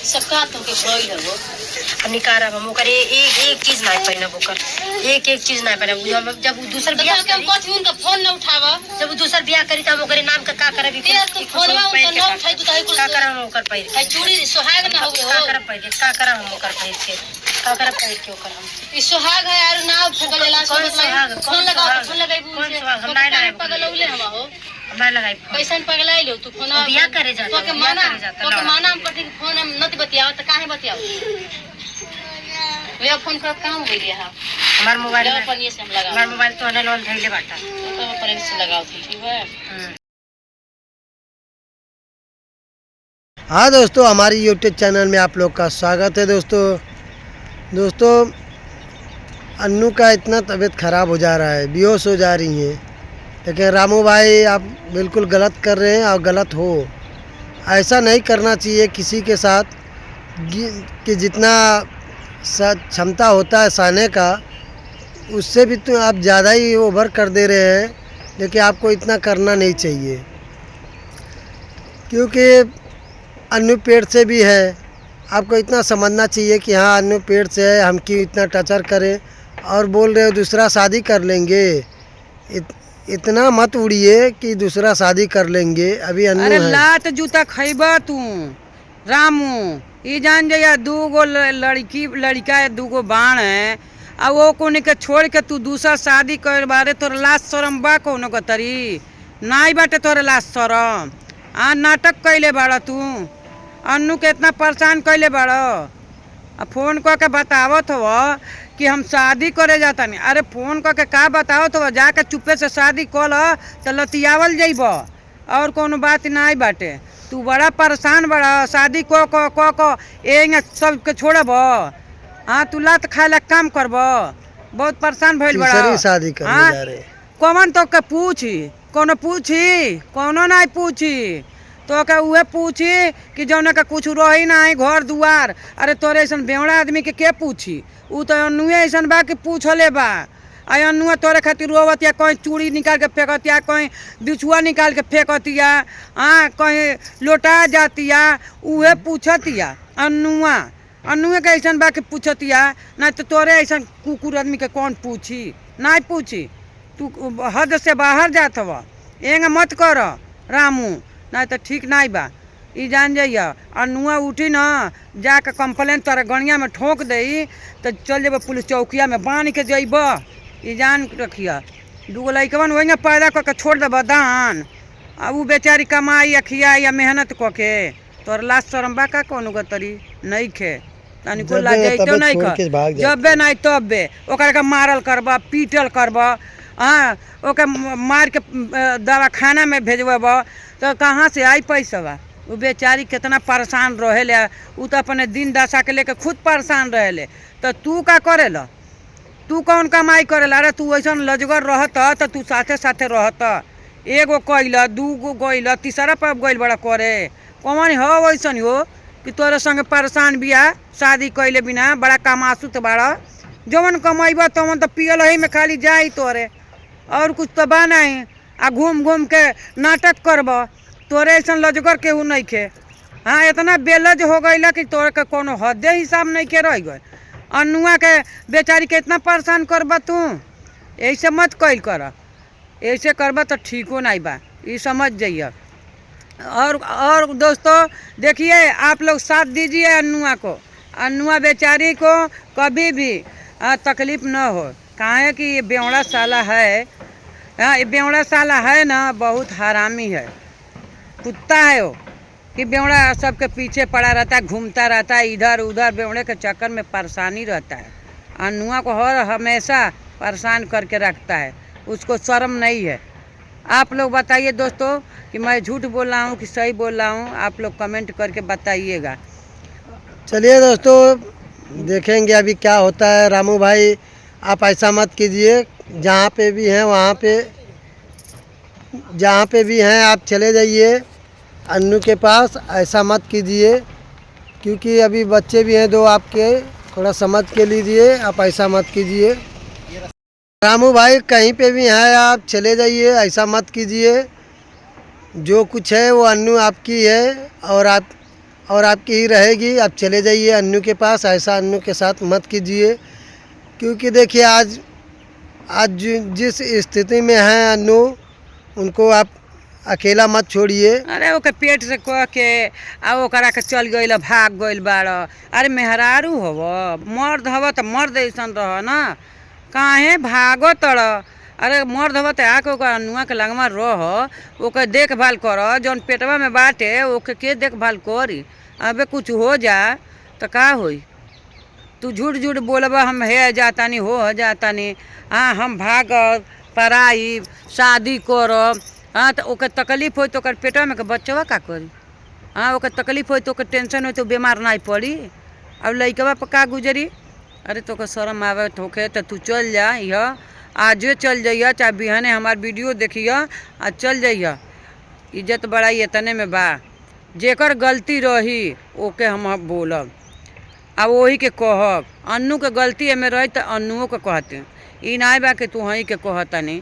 सबका तुमके भइल हो निकारा हम ओकर एक चीज ना पहिना ओकर एक चीज ना पहिना हम जब दूसर बियाह करी कथुन त फोन न उठावा जब दूसर बियाह करी त हम ओकर नाम का करबी तो फोनवा उन न उठाई तू काहे का करम ओकर पहिर है चूड़ी सुहाग ना हो का करम पहिर का करम हम ओकर पहिर के का करम पहिर के ओकर हम ई सुहाग है यार नाव फेकलेला कौन सुहाग फोन लगाई कौन सुहाग हम नहीं लगाई पगलौले हम हो मैं लगाई कैसन पगलाई लो तू फोन बियाह करे जाता तो के माना हम पति फोन हम नत बतियाओ त काहे बतियाओ वे फोन कर काम हो गया है हमार मोबाइल में अपन ये से हम लगाओ हमार मोबाइल तो ने लोन धइले बाटा तो अपन से लगाओ ठीक है। हाँ दोस्तों, हमारी यूट्यूब चैनल में आप लोग का स्वागत है। दोस्तों अन्नू का इतना तबीयत ख़राब हो जा रहा है, बेहोश हो जा रही हैं, लेकिन रामू भाई आप बिल्कुल गलत कर रहे हैं और गलत हो। ऐसा नहीं करना चाहिए किसी के साथ कि जितना क्षमता होता है सहने का उससे भी तो आप ज़्यादा ही ओवर कर दे रहे हैं, लेकिन आपको इतना करना नहीं चाहिए क्योंकि अन्नू पेट से भी है। आपको इतना समझना चाहिए कि हाँ अन्नू पेट से है, हम क्यों इतना टचर करें और बोल रहे हो दूसरा शादी कर लेंगे। इतना मत उड़िए कि दूसरा शादी कर लेंगे। अभी अन्नू अरे है। लात जूता खैबा तू रामू ई जान जइया दूगो लड़का है, दूगो बाण है आ वो कोने के छोड़ के तू दूसरा शादी कर बारे तोर लाश शरम बा कोनो का तरी नाई बाटे तोरे लाश शरम। आ नाटक कैले बाड़ा तू अन्नू के इतना परेशान कैले बाड़ा आ फोन कऽ के बतावत हो कि हम शादी करे जाता नहीं। अरे फोन कऽ के का बतावत हो, जाके चुपे से शादी कल तो लतियावल जइब और कोनो बात नहीं बाटे। तू बड़ा परेशान बड़ा शादी को एंगे सबके छोड़ब। हाँ तू लात खाए ला काम करब, बहुत परेशान भइल बड़ा। शादी करने जा रहे कौन तो के पूछी कोनो नहीं पूछी तो के उहे पूछी कि जौना का कुछ रही ना घर दुआर। अरे तोरे ऐसा बेवड़ा आदमी के पूछी? उ तो अन्नुए ऐसा बा कि पूछले बा। आई अन्नुआ तोरे खातिर रोवतिया, कहीं चूड़ी निकाल के फेंकतिया, कहीं बिछुआ निकाल के फेंकतिया, हाँ कहीं लोटा जातिया, उहे पूछतिया। अन्नुए के ऐसा बा कि पूछतिया, ना तो तोरे ऐसा कुकुर आदमी के कौन पूछी? नहीं पूछी। तू हद से बाहर जात हव, एंग मत कर रामू, नहीं तो ठीक नहीं बा। ई जान जाइए अन्नुआ उठी ना जाके कंप्लेन तोरा गणिया में ठोक दई तो चल जेब पुलिस चौकिया में बांध के जइब। ई जान रखिया दूगो लइकवन वही पैदा करके छोड़ देब दान, अब वो बेचारी कमाई या खियाई या मेहनत करके तोर लाश शरम बा का कोनो गतरी नहीं खे तनिको लाजैतो नहीं ख जबे नहीं तबे ओकरा के मारल करब, पीटल करब, हाँ ओके मार के दवाखाना में भेजब तो कहाँ से आई पैसा बा? वो बेचारी कितना परेशान रहेले, उ तो अपने दिन दशा के लेके खुद परेशान रहेले। तो तू का करेला? तू कौन कमाई करेला? अरे तू ऐसा लजगर रहत तो तू साथे साथे रहत, एगो कैला दूगो गइल तीसरा पर गइल बड़ा करे। कौन हो वैसन हो कि तोरे संगे परेशान बिया शादी कैले बिना? बड़ा कमासुत बड़ा, जवन कमाइब तवन तो पियल ही में खाली जाई तोरे, और कुछ तो बा नहीं। आ घूम घूम के नाटक करब, तोरे ऐसा लजगर केहू नहीं खे। हाँ इतना बेलज हो गई कि तोरे के कोनो हदे हिसाब नहीं के रह गए। अन्नुआ के बेचारी के इतना परेशान करब तू? ऐसे मत कैल कर, ऐसे करब तो ठीको नहीं बा, ये समझ जाइए। और दोस्तों देखिए आप लोग साथ दीजिए अन्नुआ को, अन्नुआ बेचारी को कभी भी तकलीफ़ न हो। काहे कि ये बेवड़ा साला है, हाँ ये बेवड़ा साला है ना, बहुत हरामी है, कुत्ता है वो कि बेवड़ा सबके पीछे पड़ा रहता है, घूमता रहता है इधर उधर, बेवड़े के चक्कर में परेशानी रहता है। अन्नुआ को हर हमेशा परेशान करके रखता है, उसको शर्म नहीं है। आप लोग बताइए दोस्तों कि मैं झूठ बोल रहा हूँ कि सही बोल रहा हूँ, आप लोग कमेंट करके बताइएगा। चलिए दोस्तों देखेंगे अभी क्या होता है। रामू भाई आप ऐसा मत कीजिए, जहाँ पे भी हैं वहाँ पे जहाँ पे भी हैं आप चले जाइए अन्नू के पास, ऐसा मत कीजिए क्योंकि अभी बच्चे भी हैं दो आपके, थोड़ा समझ के लीजिए, आप ऐसा मत कीजिए। रामू भाई कहीं पे भी हैं आप चले जाइए, ऐसा मत कीजिए। जो कुछ है वो अन्नू आपकी है और आपकी ही रहेगी। आप चले जाइए अन्नू के पास, ऐसा अन्नू के साथ मत कीजिए, क्योंकि देखिए आज आज जिस स्थिति में हैं अन्नू, उनको आप अकेला मत छोड़िए। अरे ओके पेट से कह के आ ओकरा के चल गइल, भाग गइल बाड़। अरे मेहरारू हव, मर्द हव त मर्द ऐसन रह ना, काहे भागो तड़। अरे मर्द हव त आके ओकर अनुआ के लगमा रह, ओकर देखभाल कर। जौन पेटवा में बाटे ओके के देखभाल करी। अबे कुछ हो जा तो का होई? तू झूठ झूठ बोलबा हम हे जातानी हो जातानी। हाँ हम भागब, पढ़ाई शादी करब। हाँ तो ओकर तकलीफ होई तो ओकर पेटवा में के बच्चवा का करी? हाँ ओकर तकलीफ होई तो ओकर टेंशन होई तो बीमार नहीं पड़ी। अब लइकवा पर का गुजरी? अरे तो शर्म आवे होखे तो तू चल जा, यह आजे चल जाइए, चाहे बिहाने हमार वीडियो देखिए आ चल जाइए। इज्जत बड़ाई इतने में बा, जेकर गलती रही ओके हम बोलब आ वही के कहब। अन्नू के गलती एमे रही तो अन्नुओं के कहते, ई नहीं बा कि तू हई के कहतनी,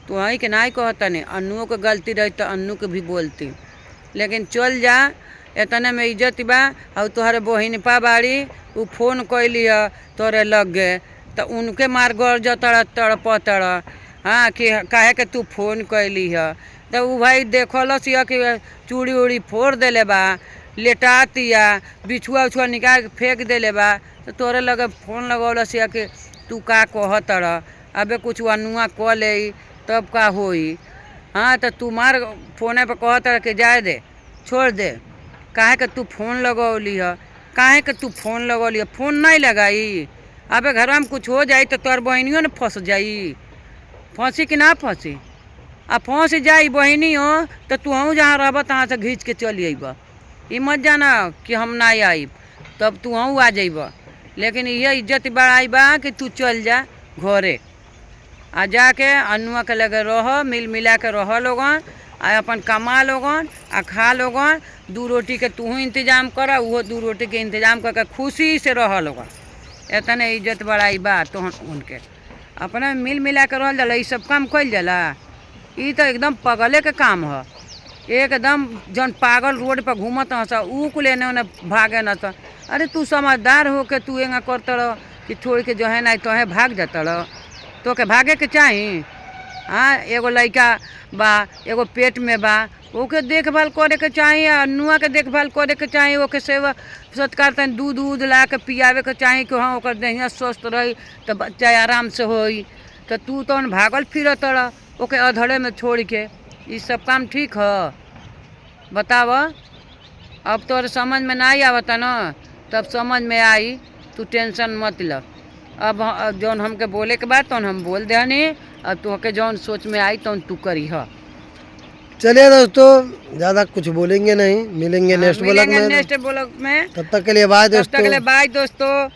तू हई के नहीं कहतनी। अन्नुओं के गलती रही तो अन्नू के भी बोलती। लेकिन चल जा, इतने में इज्जत बा। और तोहरे बहिनपा बाड़ी, उ फोन कैली है तोरे लग गए तो उनके मार गड़ जतड़ तड़पतड़। हाँ कि काहे के तू फोन कैली है तो उ भाई देखलस यह कि चूड़ी उड़ी फोड़ देले बा, लेटातिया, बिछुआ उछुआ निकाल के फेंक देले बा। तो तोरे लगे फोन लगौलस या कि तू का कहतड़। अबे कुछ अनुआ कह ले तब का होई? हाँ तो तू मार फोने पर कहतड़ कि जाए दे, छोड़ दे। काहे के तू फोन लगौली है? काहे के तू फोन लगौली है? फोन नहीं लगाई? अबे घर में कुछ हो जाई तो तोर बहनियों ने फंस जाई। फंसी कि ना फंसी? आ फंस जाई बहनियों तो तू हूँ जहाँ रहब तहाँ से घींच के चल अइब। ई मत जाना कि हम ना आइब, तब तू हूँ आ जाइब। लेकिन यह इज्जत बढ़ाई बा कि तू चल जा घरे आ जाके अनुआ के लगे रह, मिल मिला के रह लोगन आ अपन कमा लोगन आ खा लोगन। 2 रोटी के तू इंतजाम कर, वो 2 रोटी के इंतजाम करके खुशी से रह लोगन। इतने इज्जत बढ़ाई बा तो उनके अपने मिल मिला के रहल जाला। ये सब काम कइल जाला? ये तो एकदम पगले के काम है। एकदम जौन पागल रोड पर घूमत हस ऊ को लेने उन्हें भागे न स। अरे तू समझदार हो के तू एंगा करतड़ कि छोड़ के जो है ना तो है भाग जातड़। तो के भागे के चाही? हाँ एगो लड़का बा, एगो पेट में बा, ओके देखभाल करे के चाही। अनुआ के देखभाल करे के चाही, ओके सेवा सत्कार तन दूध उध ला के पियावे के चाही कि हाँ ओकर देहिया स्वस्थ रही तो बच्चा आराम से होई। तो तू तो भागल फिरतड़ ओके अधड़े में छोड़ के। ये सब काम ठीक है? बताव। अब तोर समझ में नहीं आवता न, तब समझ में आई। तू टेंशन मत ल। अब जौन हमके बोले के बाद तो हम बोल देनी, अब तोहके जौन सोच में आई तो तू करी है। चलिए दोस्तों, ज़्यादा कुछ बोलेंगे नहीं, मिलेंगे नेक्स्ट ब्लॉग में। नेक्स्ट ब्लॉग में। तब तक के लिए बाय दोस्तों। तब तक के लिए बाय दोस्तों।